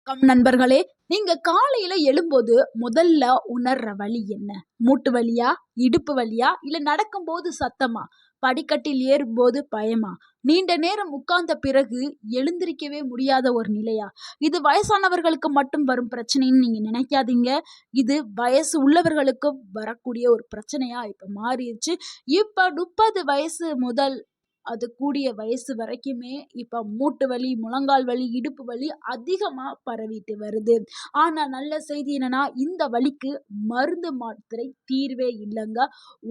நண்பர்களே, நீங்க காலையில எழும்போது முதல்ல உணர்ற வலி என்ன? மூட்டு வலியா? இடுப்பு வலியா? இல்ல நடக்கும்போது சத்தமா? படிக்கட்டில் ஏறும்போது பயமா? நீண்ட நேரம் உட்கார்ந்த பிறகு எழுந்திருக்கவே முடியாத ஒரு நிலையா? இது வயசானவர்களுக்கு மட்டும் வரும் பிரச்சனைன்னு நீங்க நினைக்காதீங்க. இது வயசு உள்ளவர்களுக்கும் வரக்கூடிய ஒரு பிரச்சனையா இப்ப மாறிருச்சு. இப்ப 30 வயசு முதல் அது கூடிய வயசு வரைக்குமே இப்ப மூட்டு வலி, முழங்கால் வலி, இடுப்பு வலி அதிகமா பரவிட்டு வருது. ஆனா நல்ல செய்தி என்னன்னா, இந்த வலிக்கு மருந்து, மாத்திரை தீர்வே இல்லங்க.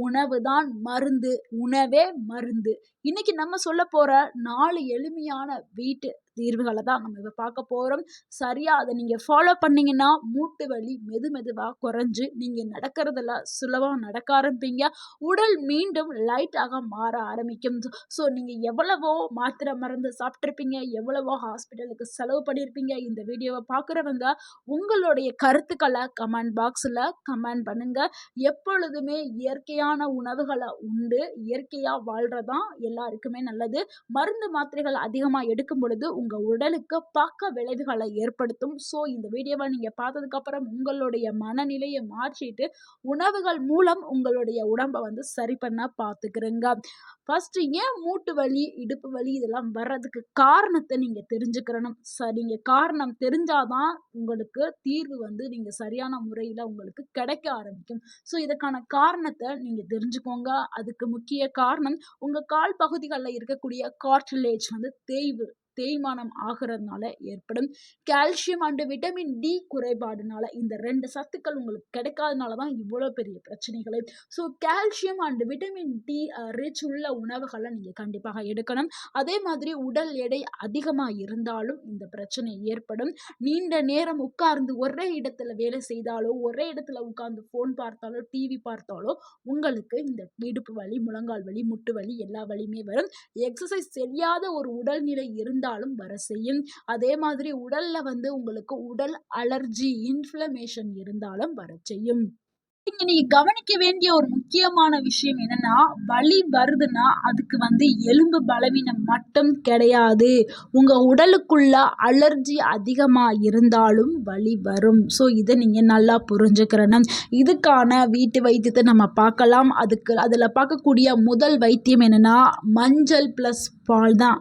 உணவு தான் மருந்து. உணவே மருந்து. இன்னைக்கு நம்ம சொல்லப் போற 4 எளிமையான வீட்டு தீர்வுகள தான் நம்ம இப்ப பார்க்க போறோம். சரியா அத நீங்க ஃபாலோ பண்ணீங்கன்னா, மூட்டு வலி மெதுவா குறைஞ்சு, நீங்க நடக்கிறதுல சுலபமா நடக்க ஆரம்பிப்பீங்க. உடல் மீண்டும் லைட்டாக மாற ஆரம்பிக்கும். நீங்க எவ்வளவோ மாத்திரை மருந்து சாப்பிட்டுருப்பீங்க, எவ்வளவோ ஹாஸ்பிட்டலுக்கு செலவு பண்ணியிருப்பீங்க. இந்த வீடியோவ பார்க்குறவங்க உங்களுடைய கருத்துக்கள கமெண்ட் பாக்ஸ்ல கமெண்ட் பண்ணுங்க. எப்பொழுதுமே இயற்கையான உணவுகள உண்டு, இயற்கையா வாழ்றது தான் எல்லாருக்குமே நல்லது. மருந்து மாத்திரைகள் அதிகமா எடுக்கும் பொழுது உங்க உடலுக்கு பக்க விளைவுகளை ஏற்படுத்தும். இந்த வீடியோவ நீங்க பார்த்ததுக்கு அப்புறம் உங்களுடைய மனநிலைய மாற்றிட்டு உணவுகள் மூலம் உங்களுடைய உடம்ப வந்து சரி பண்ண பார்த்துக்கிறங்க. ஃபர்ஸ்ட் ஏன் மூட்டு வலி, இடுப்பு வலி இதெல்லாம் வர்றதுக்கு காரணத்த நீங்க தெரிஞ்சுக்கிறணும். நீங்க காரணம் தெரிஞ்சாதான் உங்களுக்கு தீர்வு வந்து நீங்க சரியான முறையில உங்களுக்கு கிடைக்க ஆரம்பிக்கும். இதுக்கான காரணத்த நீங்க தெரிஞ்சுக்கோங்க. அதுக்கு முக்கிய காரணம் உங்க கால் பகுதிகள்ல இருக்கக்கூடிய கார்ட்டிலேஜ் வந்து தேய்மானம் ஆகுறதுனால ஏற்படும். கால்சியம் அண்ட் விட்டமின் டி குறைபாடுனால இந்த 2 சத்துக்கள் உங்களுக்கு கிடைக்காதனால தான் இவ்வளோ பெரிய பிரச்சனைகளே. Calcium and vitamin D rich உள்ள உணவுகளை நீங்க கண்டிப்பாக எடுக்கணும். அதே மாதிரி உடல் எடை அதிகமா இருந்தாலும் இந்த பிரச்சனை ஏற்படும். நீண்ட நேரம் உட்கார்ந்து ஒரே இடத்துல வேலை செய்தாலோ, ஒரே இடத்துல உட்கார்ந்து போன் பார்த்தாலோ, டிவி பார்த்தாலோ உங்களுக்கு இந்த இடுப்பு வலி, முழங்கால் வலி, முட்டு வலி எல்லா வலியுமே வரும். எக்ஸசைஸ் செய்யாத ஒரு உடல்நிலை இருந்தாலும் வர செய்யும். அதே மாதிரி உடல்ல வந்து உங்களுக்கு உடல் அலர்ஜி, இன்ஃப்ளமேஷன் இருந்தாலும் வர செய்யும். இங்க நீங்க கவனிக்க வேண்டிய ஒரு முக்கியமான விஷயம் என்னன்னா, வலி வருதுன்னா அதுக்கு வந்து எலும்பு பலவீனம் மட்டும் கிடையாது. உங்க உடலுக்குள்ள அலர்ஜி அதிகமா இருந்தாலும் வலி வரும். இத நீங்க நல்லா புரிஞ்சுக்கிறணும். இதுக்கான வீட்டு வைத்தியத்தை நம்ம பார்க்கலாம். அதுல பார்க்கக்கூடிய முதல் வைத்தியம் என்னன்னா, மஞ்சள் பிளஸ் பால் தான்.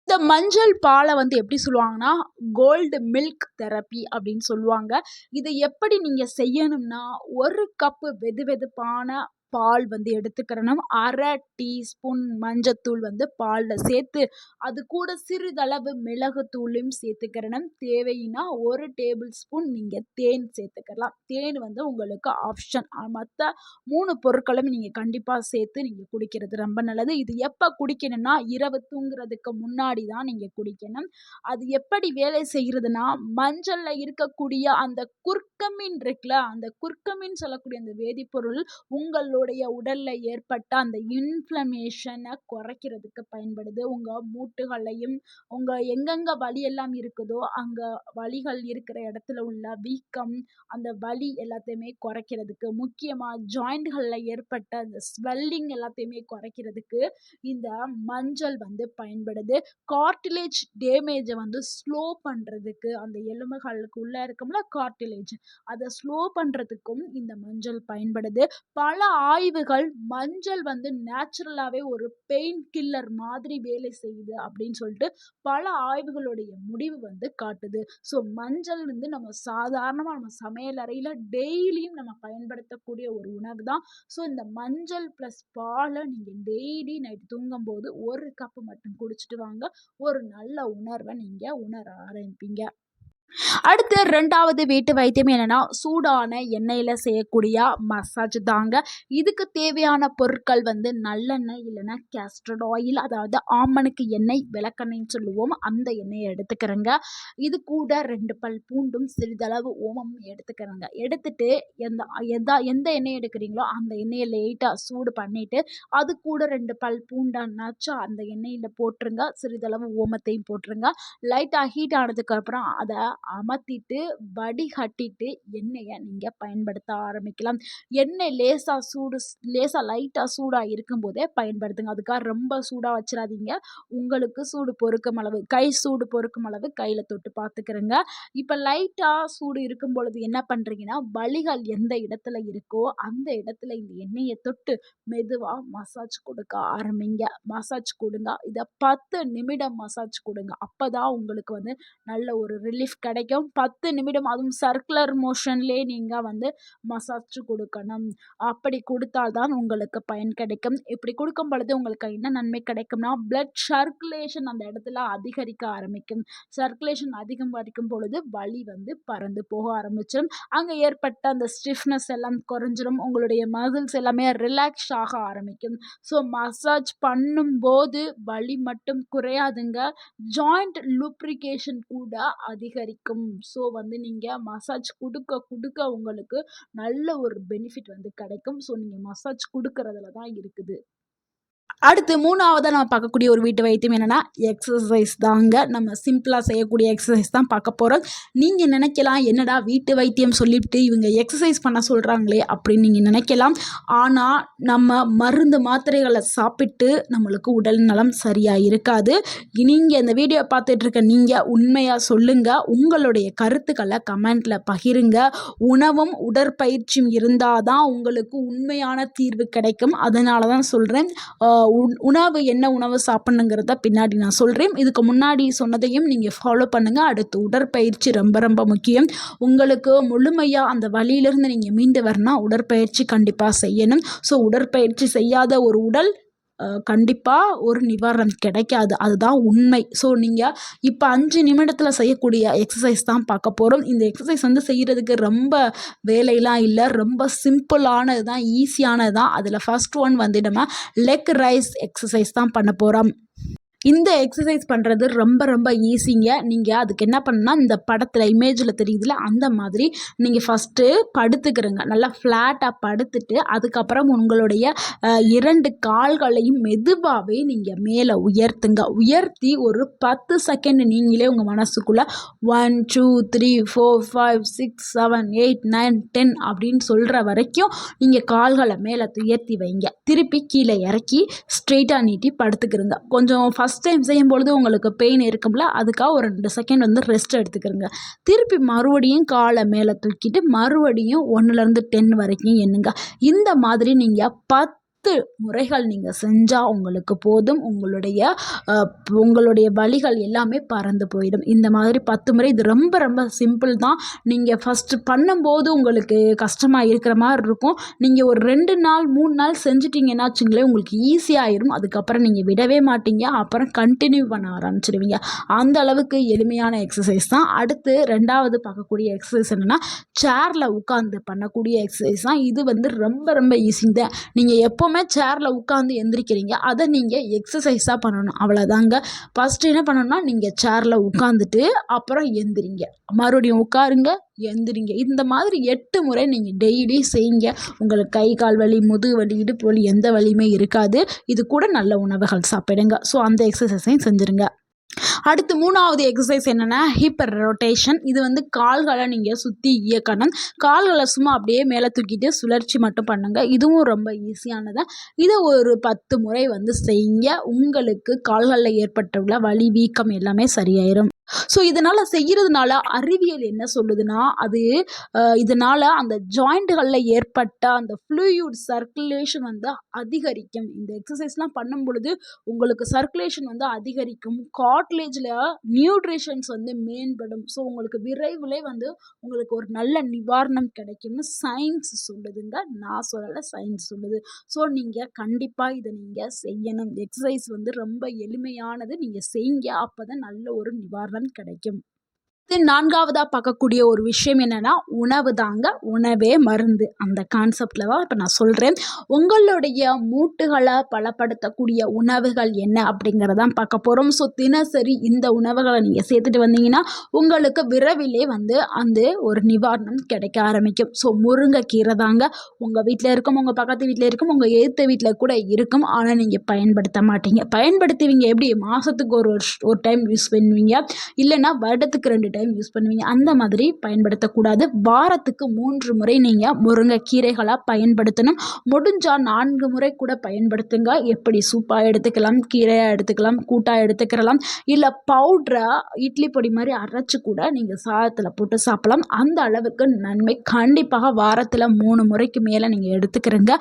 இந்த மஞ்சள் பால வந்து எப்படி சொல்லுவாங்கன்னா, கோல்டு மில்க் தெரப்பி அப்படின்னு சொல்லுவாங்க. இத எப்படி நீங்க செய்யணும்னா, 1 கப்பு வெதுவெதுப்பான பால் வந்து எடுத்துக்கிறணும். 1/2 டீஸ்பூன் மஞ்சத்தூள் வந்து பால்ல சேர்த்து, அது கூட சிறிதளவு மிளகுத்தூளையும் சேர்த்துக்கிறணும். தேவைன்னா 1 டேபிள் ஸ்பூன் நீங்க தேன் சேர்த்துக்கலாம். தேன் வந்து உங்களுக்கு ஆப்ஷன். மத்த 3 பொருட்களும் நீங்க கண்டிப்பா சேர்த்து நீங்க குடிக்கிறது ரொம்ப நல்லது. இது எப்ப குடிக்கணும்னா, இரவு தூங்குறதுக்கு முன்னாடி தான் நீங்க குடிக்கணும். அது எப்படி வேலை செய்கிறதுனா, மஞ்சள்ல இருக்கக்கூடிய அந்த குர்கமின் இருக்குல்ல, அந்த குர்கமின் சொல்லக்கூடிய அந்த வேதிப்பொருள் உங்களுடைய உடல்ல ஏற்பட்ட அந்த இன்ஃப்ளமேஷனை குறைக்கிறதுக்கு பயன்படுது. உங்க மூட்டுகளையும், உங்க எங்கெங்க வலி எல்லாம் இருக்குதோ அங்க வலிகள் இருக்கிற இடத்துல உள்ள வீக்கம், அந்த வலி எல்லாத்தையுமே குறைக்கிறதுக்கு, முக்கியமா ஜாயிண்ட்கள்ல ஏற்பட்ட அந்த ஸ்வெல்லிங் எல்லாத்தையுமே குறைக்கிறதுக்கு இந்த மஞ்சள் வந்து பயன்படுது. கார்ட்டிலேஜ் டேமேஜை வந்து ஸ்லோ பண்றதுக்கு, அந்த எலும்புகளுக்கு உள்ள இருக்கும்ல கார்ட்டிலேஜ், அதை ஸ்லோ பண்றதுக்கும் இந்த மஞ்சள் பயன்படுது. பல ஆய்வுகள் மஞ்சள் வந்து நேச்சுரலாவே ஒரு பெயின் கில்லர் மாதிரி வேலை செய்யுது அப்படின்னு சொல்லிட்டு பல ஆய்வுகளுடைய முடிவு வந்து காட்டுது. மஞ்சள் வந்து நம்ம சாதாரணமா நம்ம சமையல் அறையில டெய்லியும் நம்ம பயன்படுத்தக்கூடிய ஒரு உணவு தான். இந்த மஞ்சள் பிளஸ் பாலை நீங்க டெய்லி நைட் தூங்கும்போது 1 கப் மட்டும் குடிச்சிட்டு வாங்க. ஒரு நல்ல உணர்வை நீங்க உணர ஆரம்பிப்பீங்க. அடுத்து 2வது வீட்டு வைத்தியம் என்னன்னா, சூடான எண்ணெயில செய்யக்கூடிய மசாஜ் தாங்க. இதுக்கு தேவையான பொருட்கள் வந்து நல்லெண்ணெய் இல்லைன்னா கேஸ்டர் ஆயில், அதாவது ஆமணக்கு எண்ணெய், விளக்கெண்ணெய்ன்னு சொல்லுவோம். அந்த எண்ணெயை எடுத்துக்கிறேங்க. இது கூட 2 பல் பூண்டும் சிறிதளவு ஓமமும் எடுத்துக்கிறேங்க. எடுத்துட்டு எந்த எண்ணெய் எடுக்கிறீங்களோ அந்த எண்ணெயை லைட்டாக சூடு பண்ணிட்டு, அது கூட 2 பல் பூண்டை நச்சு அந்த எண்ணெயில் போட்டுருங்க. சிறிதளவு ஓமத்தையும் போட்டுருங்க. லைட்டாக ஹீட் ஆனதுக்கு அப்புறம் அதை அமர்த்திட்டு வடிகட்டிட்டு எண்ணெயை நீங்கள் பயன்படுத்த ஆரம்பிக்கலாம். எண்ணெய் லேசாக லைட்டாக சூடாக இருக்கும்போதே பயன்படுத்துங்க. அதுக்காக ரொம்ப சூடாக வச்சிடாதீங்க. உங்களுக்கு சூடு பொறுக்கும் அளவு, கை சூடு பொறுக்கும் அளவு கையில் தொட்டு பார்த்துக்கிறங்க. இப்போ லைட்டாக சூடு இருக்கும் பொழுது என்ன பண்ணுறீங்கன்னா, வலிகள் எந்த இடத்துல இருக்கோ அந்த இடத்துல இந்த எண்ணெயை தொட்டு மெதுவாக மசாஜ் கொடுக்க ஆரம்பிங்க. மசாஜ் கொடுங்க. இதை 10 நிமிடம் மசாஜ் கொடுங்க. அப்போ தான் உங்களுக்கு வந்து நல்ல ஒரு ரிலீஃப் கிடைக்கும். 10 நிமிடம், அதுவும் சர்க்குலர் மோஷன்லேயே நீங்கள் வந்து மசாஜ் கொடுக்கணும். அப்படி கொடுத்தால்தான் உங்களுக்கு பயன் கிடைக்கும். இப்படி கொடுக்கும் பொழுது உங்களுக்கு என்ன நன்மை கிடைக்கும்னா, பிளட் சர்க்குலேஷன் அந்த இடத்துல அதிகரிக்க ஆரம்பிக்கும். சர்க்குலேஷன் அதிகரிக்கும் பொழுது வலி வந்து பறந்து போக ஆரம்பிச்சிடும். அங்கே ஏற்பட்ட அந்த ஸ்டிஃப்னஸ் எல்லாம் குறைஞ்சிரும். உங்களுடைய மசில்ஸ் எல்லாமே ரிலாக்ஸ் ஆக ஆரம்பிக்கும். ஸோ மசாஜ் பண்ணும்போது வலி மட்டும் குறையாதுங்க, ஜாயிண்ட் லூப்ரிகேஷன் கூட அதிகரிக்கும். ஸோ வந்து நீங்கள் மசாஜ் கொடுக்க கொடுக்க உங்களுக்கு நல்ல ஒரு பெனிஃபிட் வந்து கிடைக்கும். ஸோ நீங்கள் மசாஜ் கொடுக்கறதுல தான் இருக்குது. அடுத்து 3ஆவதா நம்ம பார்க்கக்கூடிய ஒரு வீட்டு வைத்தியம் என்னென்னா, எக்ஸசைஸ் தாங்க. நம்ம சிம்பிளாக செய்யக்கூடிய எக்ஸசைஸ் தான் பார்க்க போகிறோம். நீங்கள் நினைக்கலாம், என்னடா வீட்டு வைத்தியம் சொல்லிவிட்டு இவங்க எக்ஸசைஸ் பண்ண சொல்கிறாங்களே அப்படின்னு நீங்கள் நினைக்கலாம். ஆனால் நம்ம மருந்து மாத்திரைகளை சாப்பிட்டு நம்மளுக்கு உடல் நலம் சரியாக இருக்காது. நீங்கள் இந்த வீடியோ பார்த்துட்டு இருக்க நீங்கள் உண்மையாக சொல்லுங்கள். உங்களுடைய கருத்துக்களை கமெண்ட்டில் பகிருங்க. உணவும் உடற்பயிற்சியும் இருந்தால் தான் உங்களுக்கு உண்மையான தீர்வு கிடைக்கும். அதனால தான் சொல்கிறேன். உணவு என்ன உணவு சாப்பிடணுங்கிறத பின்னாடி நான் சொல்கிறேன். இதுக்கு முன்னாடி சொன்னதையும் நீங்கள் ஃபாலோ பண்ணுங்கள். அடுத்து உடற்பயிற்சி ரொம்ப ரொம்ப முக்கியம். உங்களுக்கு முழுமையாக அந்த வலியிலிருந்து நீங்கள் மீண்டு வரணும், உடற்பயிற்சி கண்டிப்பாக செய்யணும். ஸோ உடற்பயிற்சி செய்யாத ஒரு உடல் கண்டிப்பாக ஒரு நிவாரணம் கிடைக்காது. அதுதான் உண்மை. ஸோ நீங்கள் இப்போ 5 நிமிடத்தில் செய்யக்கூடிய எக்ஸசைஸ் தான் பார்க்க போகிறோம். இந்த எக்ஸசைஸ் வந்து செய்கிறதுக்கு ரொம்ப வேலையெல்லாம் இல்லை, ரொம்ப சிம்பிளானது தான், ஈஸியானது தான். அதில் ஃபர்ஸ்ட் ஒன் வந்து நம்ம லெக் ரைஸ் எக்ஸசைஸ் தான் பண்ண போகிறோம். இந்த எக்ஸசைஸ் பண்ணுறது ரொம்ப ரொம்ப ஈஸிங்க. நீங்கள் அதுக்கு என்ன பண்ணணும்னா, இந்த படத்தில் இமேஜில் தெரியுதுல அந்த மாதிரி நீங்கள் ஃபஸ்ட்டு படுத்துக்கிறங்க. நல்லா ஃப்ளாட்டாக படுத்துட்டு அதுக்கப்புறம் உங்களுடைய 2 கால்களையும் மெதுவாகவே நீங்கள் மேலே உயர்த்துங்க. உயர்த்தி ஒரு 10 செகண்ட் நீங்களே உங்கள் மனசுக்குள்ளே 1 2 3 4 5 6 7 8 9 10 அப்படின்னு சொல்கிற வரைக்கும் நீங்கள் கால்களை மேலே உயர்த்தி வைங்க. திருப்பி கீழே இறக்கி ஸ்ட்ரெயிட்டாக நீட்டி படுத்துக்கிறங்க. கொஞ்சம் ஃபஸ்ட் டைம் செய்யும் பொழுது உங்களுக்கு பெயின் இருக்கும்ல, அதுக்காக ஒரு 2 செகண்ட் வந்து ரெஸ்ட் எடுத்துக்கிறங்க. திருப்பி மறுபடியும் காலை மேலே தூக்கிட்டு மறுபடியும் 1லேருந்து 10 வரைக்கும் எண்ணுங்க. இந்த மாதிரி நீங்கள் 10 முறைகள் நீங்கள் செஞ்சால் உங்களுக்கு போதும். உங்களுடைய வலிகள் எல்லாமே பறந்து போயிடும். இந்த மாதிரி 10 முறை. இது ரொம்ப ரொம்ப சிம்பிள் தான். நீங்கள் ஃபஸ்ட்டு பண்ணும்போது உங்களுக்கு கஷ்டமாக இருக்கிற மாதிரி இருக்கும். நீங்கள் ஒரு 2 நாள் 3 நாள் செஞ்சிட்டிங்கன்னா வச்சுங்களேன், உங்களுக்கு ஈஸியாகிடும். அதுக்கப்புறம் நீங்கள் விடவே மாட்டீங்க. அப்புறம் கண்டினியூ பண்ண ஆரம்பிச்சிடுவீங்க. அந்த அளவுக்கு எளிமையான எக்ஸசைஸ் தான். அடுத்து 2ஆவது பார்க்கக்கூடிய எக்ஸசைஸ் என்னென்னா, சேரில் உட்காந்து பண்ணக்கூடிய எக்ஸசைஸ் தான். இது வந்து ரொம்ப ரொம்ப ஈஸி தான். நீங்கள் எப்போ சேர்ல உட்காந்து எந்திரிக்கிறீங்க, அதை நீங்கள் எக்ஸசைஸாக பண்ணணும். அவ்வளோதாங்க. ஃபஸ்ட்டு என்ன பண்ணணும்னா, நீங்கள் சேர்ல உட்காந்துட்டு அப்புறம் எந்திரிங்க, மறுபடியும் உட்காருங்க, எந்திரிங்க. இந்த மாதிரி 8 முறை நீங்கள் டெய்லி செய்யுங்க. உங்களுக்கு கை கால் வலி, முதுகு வலி, இடுப்பு வலி எந்த வலியுமே இருக்காது. இது கூட நல்ல உணவுகள் சாப்பிடுங்க. ஸோ அந்த எக்ஸசைஸையும் செஞ்சுருங்க. அடுத்து 3ஆவது எக்ஸசைஸ் என்னென்னா, ஹிப் ரொட்டேஷன். இது வந்து கால்களை நீங்கள் சுற்றி இயக்கணும். கால்களை சும்மா அப்படியே மேலே தூக்கிட்டு சுழற்சி மட்டும் பண்ணுங்க. இதுவும் ரொம்ப ஈஸியானது. இதை ஒரு 10 முறை வந்து செய்யுங்க. உங்களுக்கு கால்களில் ஏற்பட்டுள்ள வலி, வீக்கம் எல்லாமே சரியாயிரும். ஸோ இதனால் செய்கிறதுனால அறிவியல் என்ன சொல்லுதுன்னா, இதனால் அந்த ஜாயிண்ட்டுகளில் ஏற்பட்ட அந்த ஃப்ளூயிட் சர்க்குலேஷன் வந்து அதிகரிக்கும். இந்த எக்ஸசைஸ்லாம் பண்ணும் பொழுது உங்களுக்கு சர்க்குலேஷன் வந்து அதிகரிக்கும். கார்ட்லேஜில் நியூட்ரிஷன்ஸ் வந்து மேம்படும். ஸோ உங்களுக்கு விரைவிலே வந்து உங்களுக்கு ஒரு நல்ல நிவாரணம் கிடைக்கும்னு சயின்ஸ் சொல்லுதுங்க. நான் சொல்லலை, சயின்ஸ் சொல்லுது. ஸோ நீங்கள் கண்டிப்பாக இதை நீங்கள் செய்யணும். எக்ஸசைஸ் வந்து ரொம்ப எளிமையானது. நீங்கள் செய்யுங்க. அப்போ தான் நல்ல ஒரு நிவாரணம் கிடைக்கும். 4ஆவதாக பார்க்கக்கூடிய ஒரு விஷயம் என்னென்னா, உணவு தாங்க. உணவே மருந்து. அந்த கான்செப்டில் தான் இப்போ நான் சொல்கிறேன். உங்களுடைய மூட்டுகளை பலப்படுத்தக்கூடிய உணவுகள் என்ன அப்படிங்கிறதான் பார்க்க போகிறோம். ஸோ தினசரி இந்த உணவுகளை நீங்கள் சேர்த்துட்டு வந்தீங்கன்னா உங்களுக்கு விரைவிலே வந்து அந்த ஒரு நிவாரணம் கிடைக்க ஆரம்பிக்கும். ஸோ முருங்கைக்கீரை தாங்க. உங்கள் வீட்டில் இருக்கும், உங்கள் பக்கத்து வீட்டில் இருக்கும், உங்கள் எதிர்த்த வீட்டில் கூட இருக்கும். ஆனால் நீங்கள் பயன்படுத்த மாட்டீங்க. பயன்படுத்துவீங்க எப்படி? மாதத்துக்கு ஒரு டைம் யூஸ் பண்ணுவீங்க, இல்லைன்னா வருடத்துக்கு 2 டைம் டைம் யூஸ் பண்ணுவீங்க. அந்த மாதிரி பயன்படுத்தக்கூடாது. வாரத்துக்கு 3 முறை நீங்கள் முருங்கைக்கீரைகளை பயன்படுத்தணும். முடிஞ்சால் 4 முறை கூட பயன்படுத்துங்க. எப்படி சூப்பாக எடுத்துக்கலாம், கீரையாக எடுத்துக்கலாம், கூட்டாக எடுத்துக்கலாம், இல்லை பவுட்ரை இட்லி பொடி மாதிரி அரைச்சி கூட நீங்கள் சாதத்தில் போட்டு சாப்பிடலாம். அந்த அளவுக்கு நன்மை. கண்டிப்பாக வாரத்தில் 3 முறைக்கு மேலே நீங்கள் எடுத்துக்கிறீங்க,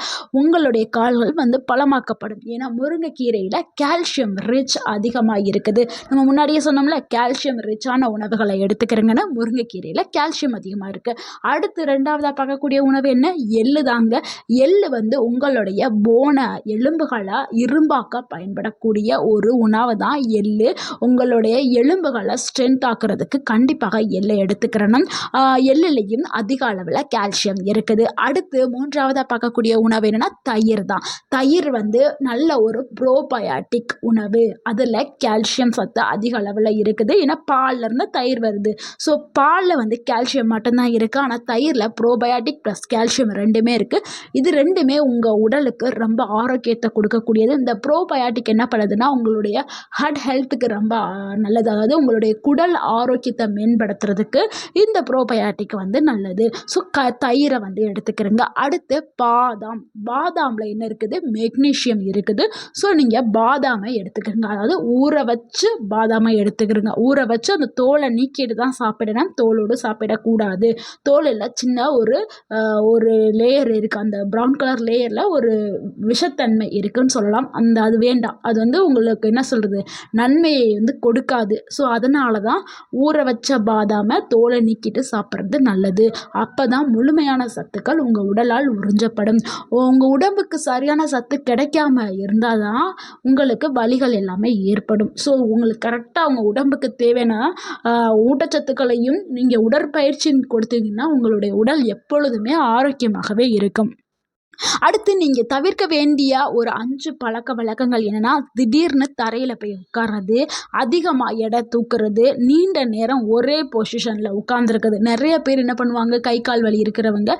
உங்களுடைய கால்கள் பலமாக்கப்படும். ஏன்னா முருங்கைக்கீரையில் கால்சியம் ரிச் அதிகமாக இருக்குது. நம்ம முன்னாடியே சொன்னோம்ல, கால்சியம் ரிச்சான உணவுகளை எடுத்துக்கிறீங்கன்னா முருங்கைக்கீரையில் கால்சியம் அதிகமாக இருக்குது. அடுத்து 2வதாக பார்க்கக்கூடிய உணவு என்ன? எள்ளு தாங்க. எள்ளு உங்களுடைய எலும்புகளை இரும்பாக்க பயன்படக்கூடிய ஒரு உணவு தான் எள்ளு. உங்களுடைய எலும்புகளை ஸ்ட்ரென்த் ஆக்குறதுக்கு கண்டிப்பாக எள்ளை எடுத்துக்கிறணும். எள்ளுலையும் அதிக அளவில் கால்சியம் இருக்குது. அடுத்து 3வதாக பார்க்கக்கூடிய உணவு என்னன்னா தயிர் தான். தயிர் நல்ல ஒரு ப்ரோபயாட்டிக் உணவு. அதில் கால்சியம் சத்து அதிக அளவில் இருக்குது. ஏன்னா பால்ல இருந்து தயிர் வருது. ஸோ பாலில் கால்சியம் மட்டும்தான் இருக்குது. ஆனால் தயிரில் ப்ரோபயாட்டிக் ப்ளஸ் கால்சியம் ரெண்டுமே இருக்குது. இது ரெண்டுமே உங்கள் உடலுக்கு ரொம்ப ஆரோக்கியத்தை கொடுக்கக்கூடியது. இந்த ப்ரோபயாட்டிக் என்ன பண்ணுதுன்னா உங்களுடைய ஹார்ட் ஹெல்த்துக்கு ரொம்ப நல்லது. அதாவது உங்களுடைய குடல் ஆரோக்கியத்தை மேம்படுத்துறதுக்கு இந்த ப்ரோபயாட்டிக் நல்லது. ஸோ தயிரை எடுத்துக்கிறங்க. அடுத்து பாதாமில் என்ன இருக்குது? மெக்னீஷியம் இருக்குது. ஸோ நீங்கள் பாதாமை எடுத்துக்கிறங்க. அதாவது ஊற வச்சு பாதாமை எடுத்துக்கிறங்க. ஊற வச்சு அந்த தோலை நீக்கிட்டு தான் சாப்பிடணும், தோலோடு சாப்பிடக்கூடாது. தோலில் சின்ன ஒரு லேயர் இருக்குது. அந்த ப்ரௌன் கலர் லேயரில் ஒரு விஷத்தன்மை இருக்குன்னு சொல்லலாம். அது வேண்டாம். அது உங்களுக்கு என்ன சொல்கிறது, நன்மையை கொடுக்காது. ஸோ அதனால தான் ஊற வச்ச பாதாமை தோலை நீக்கிட்டு சாப்பிட்றது நல்லது. அப்போ தான் முழுமையான சத்துக்கள் உங்கள் உடலால் உறிஞ்சப்படும். உங்கள் உடம்புக்கு சரியான சத்து கிடைக்காம இருந்தால் தான் உங்களுக்கு வலிகள் எல்லாமே ஏற்படும். ஸோ உங்களுக்கு கரெக்டாக உங்கள் உடம்புக்கு தேவையான ஊட்டச்சத்துக்களையும் நீங்கள் உடற்பயிற்சி கொடுத்தீங்கன்னா உங்களுடைய உடல் எப்பொழுதுமே ஆரோக்கியமாகவே இருக்கும். அடுத்து நீங்கள் தவிர்க்க வேண்டிய ஒரு 5 பழக்க வழக்கங்கள் என்னென்னா, திடீர்னு தரையில் போய் உட்கார்றது, அதிகமாக எடை தூக்குறது, நீண்ட நேரம் ஒரே பொசிஷனில் உட்கார்ந்துருக்குது. நிறைய பேர் என்ன பண்ணுவாங்க, கை கால் வலி இருக்கிறவங்க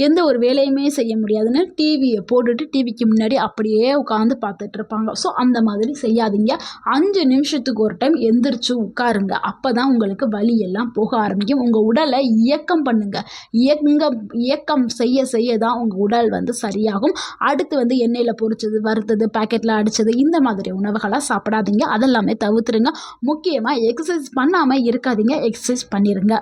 எந்த ஒரு வேலையுமே செய்ய முடியாதுன்னு டிவியை போட்டுட்டு டிவிக்கு முன்னாடி அப்படியே உட்காந்து பார்த்துட்டு இருப்பாங்க. ஸோ அந்த மாதிரி செய்யாதீங்க. 5 நிமிஷத்துக்கு ஒரு டைம் எந்திரிச்சு உட்காருங்க. அப்போ தான் உங்களுக்கு வலி எல்லாம் போக ஆரம்பிக்கும். உங்கள் உடலை இயக்கம் பண்ணுங்க. இயக்கம் செய்ய செய்ய தான் உங்கள் உடல் சரியாகும். அடுத்து எண்ணெயில் பொரிச்சது, வறுத்தது, பாக்கெட்டில் அடித்தது இந்த மாதிரி உணவுகளை சாப்பிடாதீங்க. அதெல்லாமே தவிர்த்துருங்க. முக்கியமாக எக்ஸசைஸ் பண்ணாமல் இருக்காதீங்க, எக்ஸசைஸ் பண்ணிடுங்க.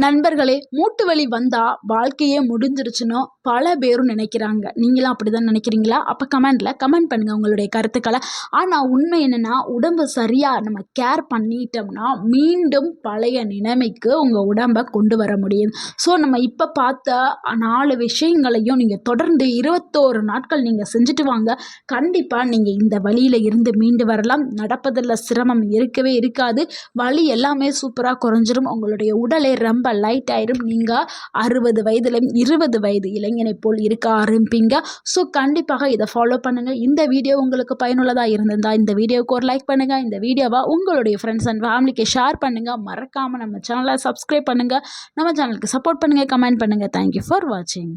நண்பர்களே, மூட்டு வலி வந்தால் வாழ்க்கையே முடிஞ்சிருச்சுன்னு பல பேரும் நினைக்கிறாங்க. நீங்களும் அப்படி தான் நினைக்கிறீங்களா? அப்போ கமெண்ட் பண்ணுங்கள் உங்களுடைய கருத்துக்களை. ஆனால் உண்மை என்னென்னா, உடம்பு சரியாக நம்ம கேர் பண்ணிட்டோம்னா மீண்டும் பழைய நிலைமைக்கு உங்கள் உடம்பை கொண்டு வர முடியும். ஸோ நம்ம இப்போ பார்த்த 4 விஷயங்களையும் நீங்கள் தொடர்ந்து 21 நாட்கள் நீங்கள் செஞ்சுட்டு வாங்க. கண்டிப்பாக நீங்கள் இந்த வலியில் இருந்து மீண்டு வரலாம். நடப்பதில் சிரமம் இருக்கவே இருக்காது. வலி எல்லாமே சூப்பராக குறைஞ்சிரும். உங்களுடைய உடலை ரொம்ப லைட் ஆயிரும். நீங்கள் 60 வயதுலையும் 20 வயது இளைஞனை போல் இருக்க ஆரம்பிப்பீங்க. ஸோ கண்டிப்பாக இதை ஃபாலோ பண்ணுங்கள். இந்த வீடியோ உங்களுக்கு பயனுள்ளதாக இருந்திருந்தால் இந்த வீடியோவுக்கு ஒரு லைக் பண்ணுங்கள். இந்த வீடியோவை உங்களுடைய ஃப்ரெண்ட்ஸ் அண்ட் ஃபேமிலிக்கு ஷேர் பண்ணுங்கள். மறக்காமல் நம்ம சேனலை சப்ஸ்கிரைப் பண்ணுங்கள். நம்ம சேனலுக்கு சப்போர்ட் பண்ணுங்கள், கமெண்ட் பண்ணுங்கள். தேங்க்யூ ஃபார் வாட்சிங்.